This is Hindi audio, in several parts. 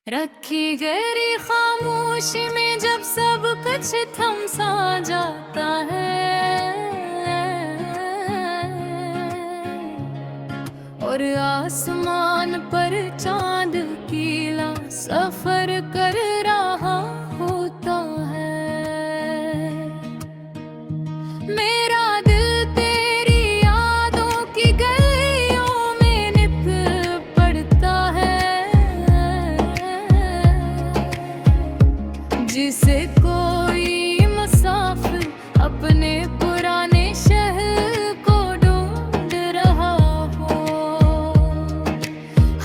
रखी गहरी खामोशी में जब सब कुछ थम सा जाता है और आसमान पर चांद कीला सफर कर रहा होता है। मेरा दिल तेरी यादों की गलियों में नित पड़ता है, जिसे कोई मुसाफिर अपने पुराने शहर को ढूंढ रहा हो।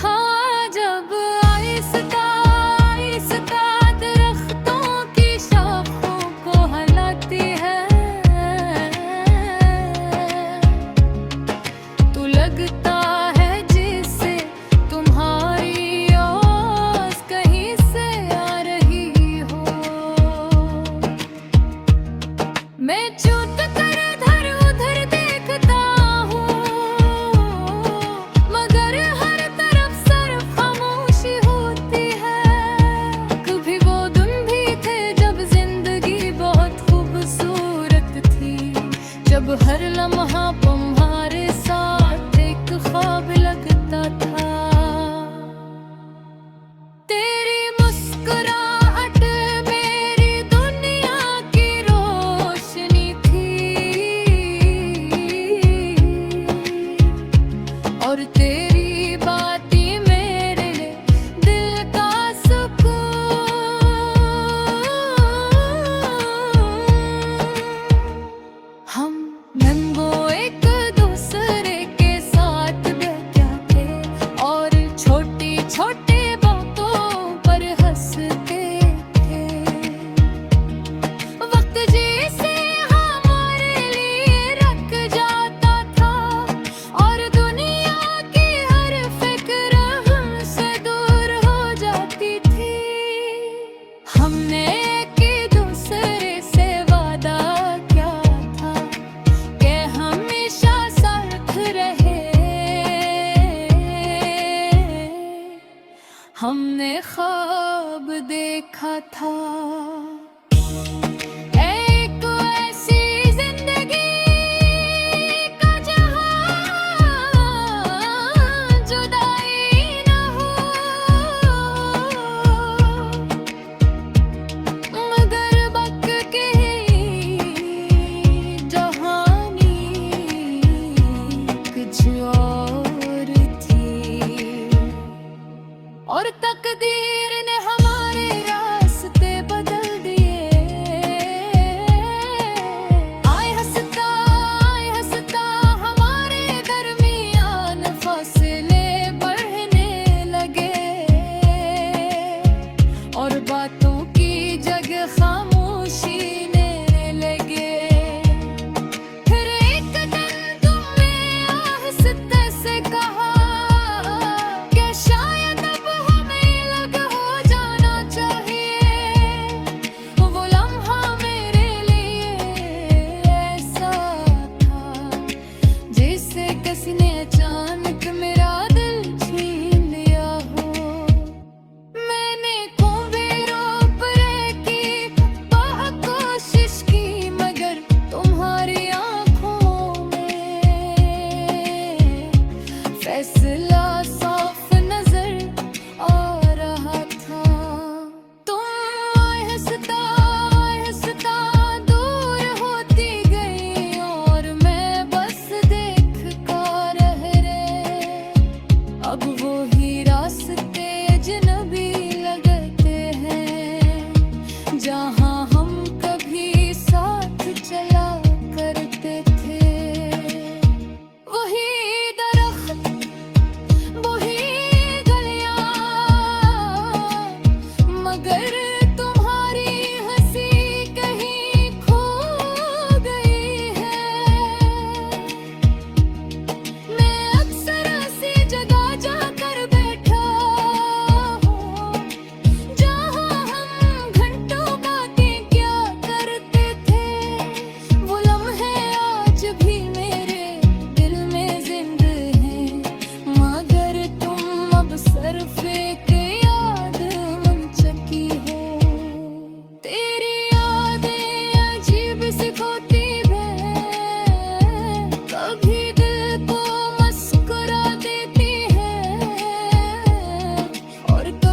हाँ, जब आहिस्ता आहिस्ता दरख्तों की शाखों को हिलाती है तो लगता है जिसे तुम्हारी आवाज़ कहीं से आ रही हो। मैं चूक कर इधर उधर देखता हूँ, मगर हर तरफ सिर्फ खामोशी होती है। कभी वो दिन भी थे जब जिंदगी बहुत खूबसूरत थी, जब हर लम्हा तुम्हारे साथ एक ख्वाब लगता था। तेरी मुस्कुराहट मेरी दुनिया की रोशनी थी और तेरी बातें मेरे दिल का सुकून। हम नंगो एक दूसरे के साथ बैठे थे और छोटी छोटी बातों पर हंसते थे। वक्त जैसे हमारे लिए रुक जाता था और दुनिया की हर फिक्र हमसे दूर हो जाती थी। हमने एक दूसरे से वादा किया था कि हमेशा साथ रहे। हमने ख्वाब देखा था एक ऐसी जिंदगी का जहां जुदाई न हो, मगर वक्त की जहानी कुछ और थी और तकदीर ने हमारे रास्ते बदल दिए।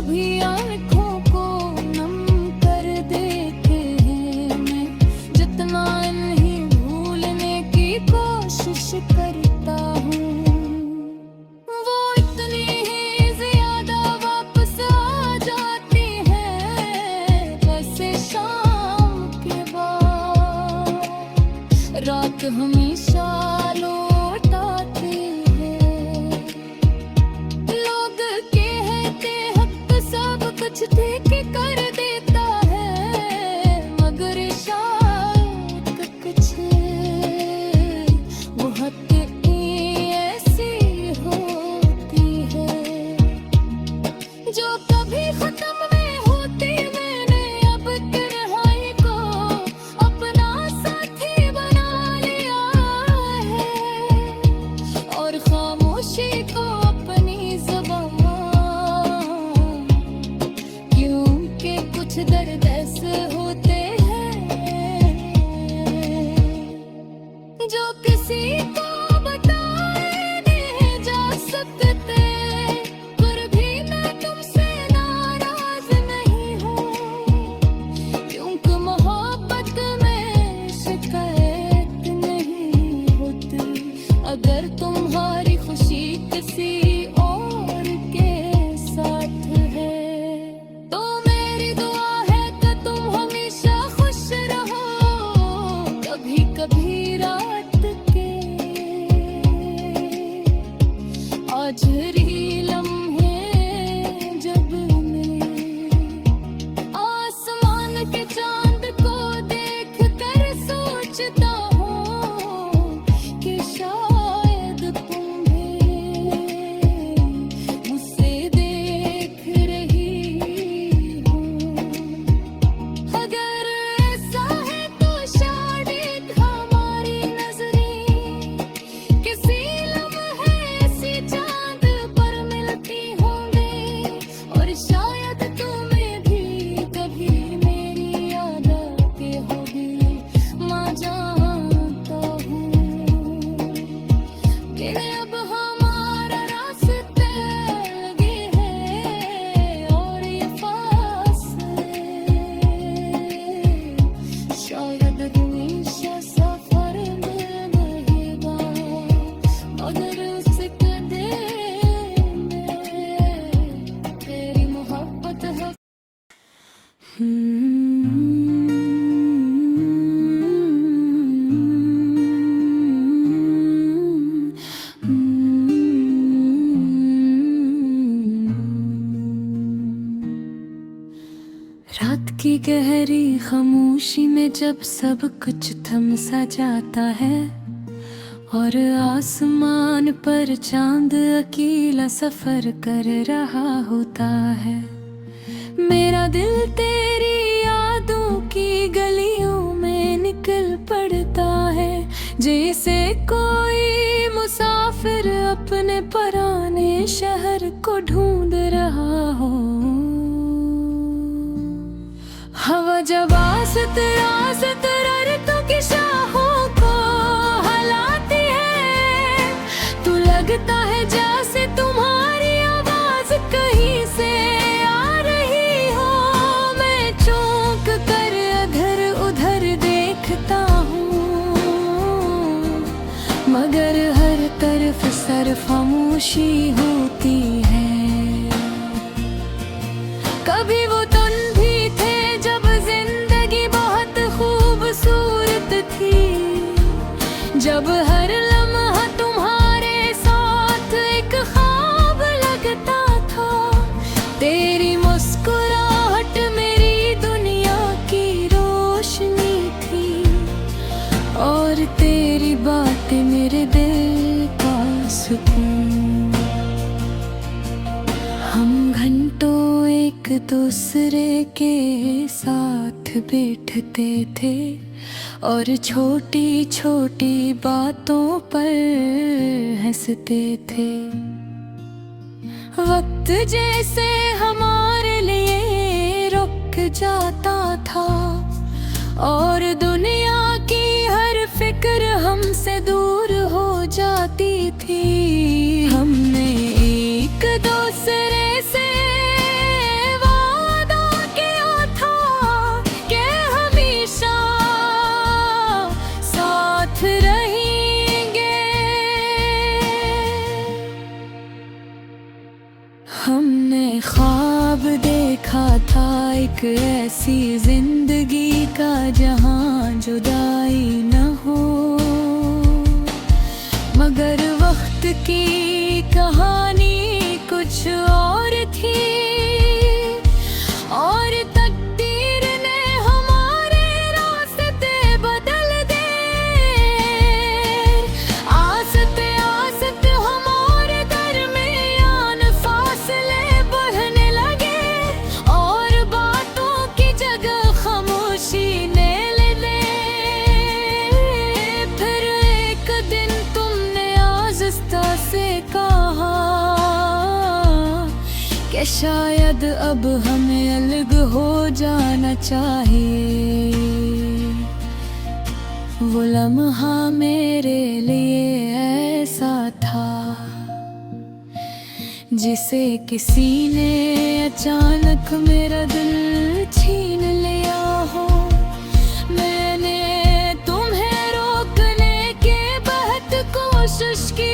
कभी आँखों को नम कर देते हैं। मैं जितना इन्हें भूलने की कोशिश करता हूँ, वो इतनी ही ज्यादा वापस आ जाती है, जैसे शाम के बाद रात हमेशा लौट आती है। लोग कहते हक सब कुछ ठीक कर देता है, मगर शायद कुछ बहुत ही ऐसी होती है जो कभी खत्म नहीं होती। मैंने अब तन्हाई को अपना साथी बना लिया है, और खामोशी को अपनी ज़बान, क्योंकि कुछ दर्द ऐसे होते हैं जो किसी को बताए नहीं जा सकते। पर भी मैं तुमसे नाराज नहीं हूँ, क्योंकि मोहब्बत में शिकायत नहीं होती। अगर तुम्हारी खुशी किसी और के साथ है, तो मेरी दुआ है कि तुम हमेशा खुश रहो। कभी कभी रात के आखिरी लम्हे जब मैं आसमान के चांद को देख कर सोचता हूँ कि शायद तुम भी मुझसे देख रही हो। अगर ऐसा है तो शायद हमारी नजरें किसी लम्हे ऐसी चांद पर मिलती होंगी, और शायद तुम्हें भी कभी मेरी याद आती होगी। मैं जानता हूँ कि अब हमारा रास्ते लगे हैं, और ये फासले शायद हमेशा सफर में रहेगा, मगर उस कदे में तेरी मोहब्बत है। रात की गहरी खामोशी में जब सब कुछ थम सा जाता है, और आसमान पर चांद अकेला सफर कर रहा होता है, मेरा दिल तेरी यादों की गलियों में निकल पड़ता है। जैसे कोई मुसाफिर अपने पराने शहर को ढूंढ रहा हो। हवा जब आसत रातों की शाहों को हलाती है, तो लगता है जैसे तुम्हारी आवाज कहीं से आ रही हो। मैं चौंक कर इधर उधर देखता हूँ, मगर हर तरफ सिर्फ खामोशी होती है। कभी वो तुम भी थे जब जिंदगी बहुत खूबसूरत थी, जब हर लम्हा तुम्हारे साथ एक ख्वाब लगता था। तेरी मुस्कुराहट मेरी दुनिया की रोशनी थी, और तेरी बातें मेरे दिल का सुकून। हम घंटों एक दूसरे के साथ बैठते थे, और छोटी छोटी बातों पर हंसते थे। वक्त जैसे हमारे लिए रुक जाता था, और दुनिया की हर फिक्र हमसे दूर हो जाती थी। हमने एक दूसरे से देखा था एक ऐसी जिंदगी का जहां जुदाई न हो, मगर वक्त की कहानी कुछ और थी और तकदीर ने हमारे रास्ते बदल दे। आसते आसते हमारे दरमियान फासले बढ़ने लगे और बातों की जगह खामोशी ने ले ली। फिर एक दिन तुमने आज़िज़ता से कहा कि शायद अब हमें अलग हो जाना चाहिए। वो लम्हा मेरे लिए ऐसा था जिसे किसी ने अचानक मेरा दिल छीन लिया हो। मैंने तुम्हें रोकने की बहुत कोशिश की,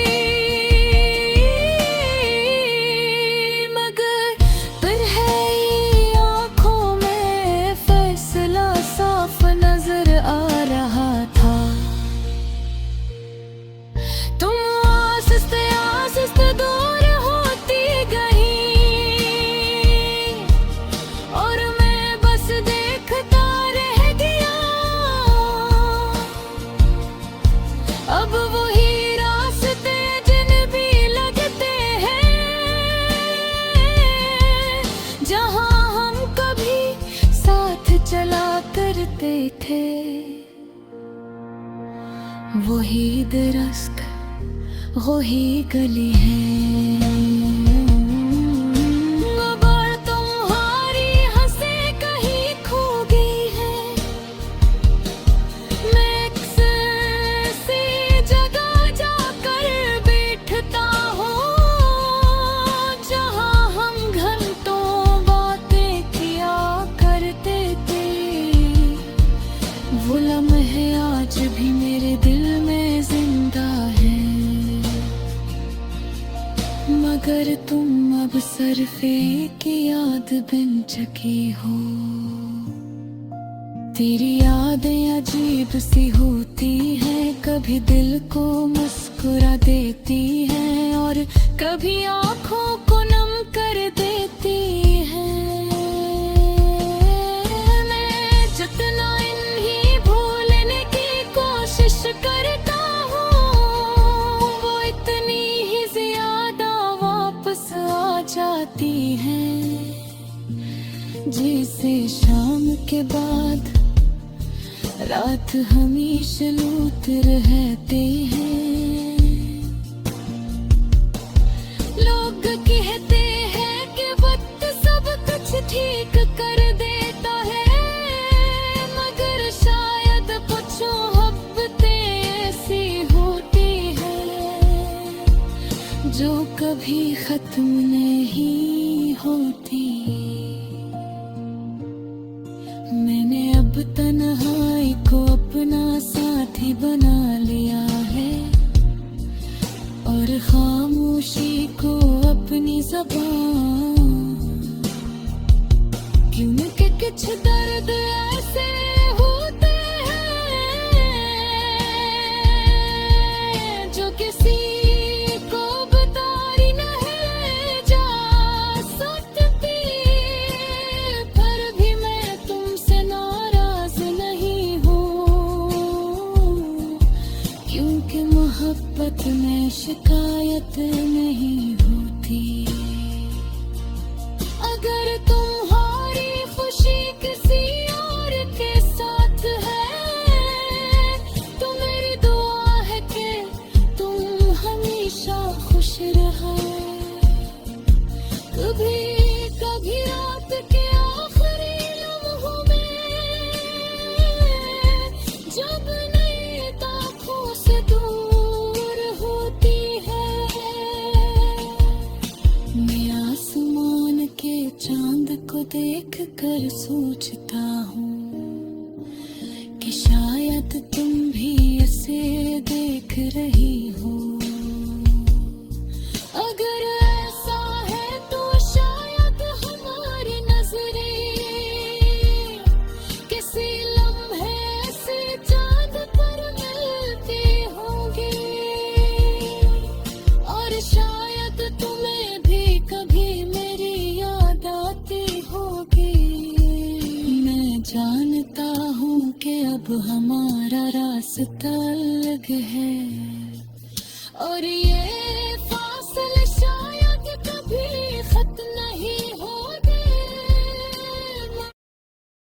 अब वही रास्ते जिन भी लगते हैं जहां हम कभी साथ चला करते थे। वही दरख्त वही गली है, वो लम्हे आज भी मेरे दिल में जिंदा है। मगर तुम अब सरफे की याद बन चुकी हो। तेरी यादें अजीब सी होती हैं, कभी दिल को मुस्कुरा देती हैं और कभी आँखों को नम कर देती हैं। मैं जितना इन्हीं भूलने की कोशिश करता हूँ, वो इतनी ही ज्यादा वापस आ जाती हैं। जैसे शाम के बाद रात हमेशा लूट रहते हैं। लोग कहते हैं कि वक्त सब कुछ ठीक कर देता है, मगर शायद कुछ मोहब्बतें ऐसी होती हैं जो कभी खत्म नहीं होती। मैंने अब तन्हाई को अपना साथी बना लिया है और खामोशी को अपनी ज़बान, क्योंकि कुछ दर्द ऐसे होते हैं जो किसी को बताई नहीं जा सकती। पर भी मैं तुमसे नाराज नहीं हूँ, क्योंकि मोहब्बत में शिकायत नहीं होती। अगर तुम्हारी खुशी किसी और के साथ है तो मेरी दुआ है कि तुम हमेशा खुश रहो। कभी कभी रात के आखिरी लम्हों में जब नई आँखों से दूर होती है, मैं आसमान के चांद को देख कर सोचता हूँ कि शायद तुम भी इसे देख रही हो। अगर ऐसा है तो शायद हमारी नजर अब हमारा रास्ता अलग है और ये